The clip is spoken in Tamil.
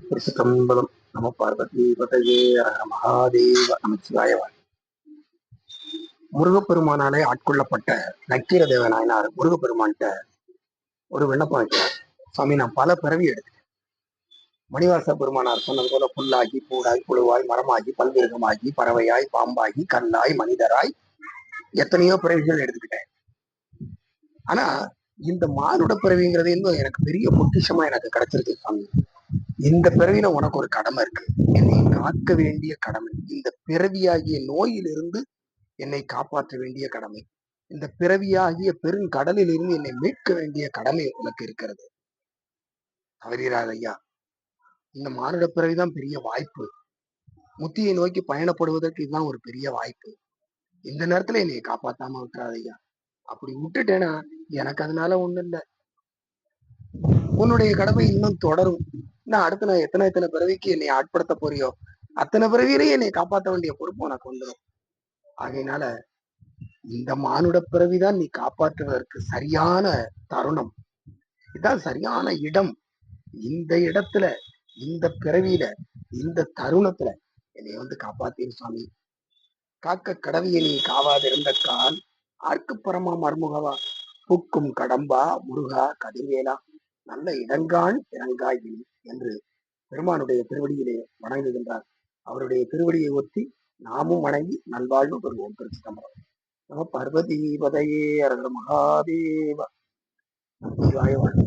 திருச்சிற்றம்பலம். நம பார்வதி பதையே அரஹர மகாதேவ நமச்சிவாய. முருகப்பெருமானாலே ஆட்கொள்ளப்பட்ட நக்கீர தேவ நாயனார் முருகப்பெருமான்கிட்ட ஒரு விண்ணப்பம் வைக்கிறார். சுவாமி, நான் பல பிறவி எடுத்தேன். மணிவாச பெருமானார் சொன்னது போல புல்லாகி பூடாய் புழுவாய் மரமாகி பல்விருகமாகி பறவையாய் பாம்பாகி கல்லாய் மனிதராய் எத்தனையோ பிறவிகள் எடுத்துக்கிட்டேன். ஆனா இந்த மானுட பிறவிங்கிறது இன்னும் எனக்கு பெரிய பொக்கிஷமா எனக்கு கிடைச்சிருக்கு சுவாமி. இந்த பிறவியில உனக்கு ஒரு கடமை இருக்கு, என்னை காக்க வேண்டிய கடமை. இந்த பிறவியாகிய நோயிலிருந்து என்னை காப்பாற்ற வேண்டிய கடமை. இந்த பிறவியாகிய பெருங்கடலில் இருந்து என்னை மீட்க வேண்டிய கடமை உனக்கு இருக்கிறது. தவறீராத ஐயா. இந்த மானுட பிறவிதான் பெரிய வாய்ப்பு. முத்தியை நோக்கி பயணப்படுவதற்கு இதுதான் ஒரு பெரிய வாய்ப்பு. இந்த நேரத்துல என்னை காப்பாத்தாம விட்டுறாத ஐயா. அப்படி விட்டுட்டேன்னா எனக்கு அதனால ஒண்ணு இல்லை. உன்னுடைய கடமை இன்னும் தொடரும். நான் எத்தனை பிறவிக்கு என்னை ஆட்படுத்த போறியோ அத்தனை பிறவியிலேயே என்னை காப்பாற்ற வேண்டிய பொறுப்பு உனக்கு வந்துடும். ஆகையினால இந்த மானுட பிறவிதான் நீ காப்பாற்றுவதற்கு சரியான தருணம். இதுதான் சரியான இடம். இந்த இடத்துல, இந்த பிறவியில, இந்த தருணத்துல என்னை வந்து காப்பாத்திரு சுவாமி. காக்க கடவியை நீ காவாதிருந்த கால் ஆர்க்கு பரமா மர்முகவா பூக்கும் கடம்பா முருகா கதிர்வேலா நல்ல இடங்கான் இறங்காய் என்று பெருமானுடைய திருவடியிலே வணங்குகின்றார். அவருடைய திருவடியை ஒத்தி நாமும் வணங்கி நல்வாழ்வு பெறுவோம். திருச்சிதம்பரம். நம பார்வதி பதையே அரஹர மகாதேவ. சிவாய வாழ்க.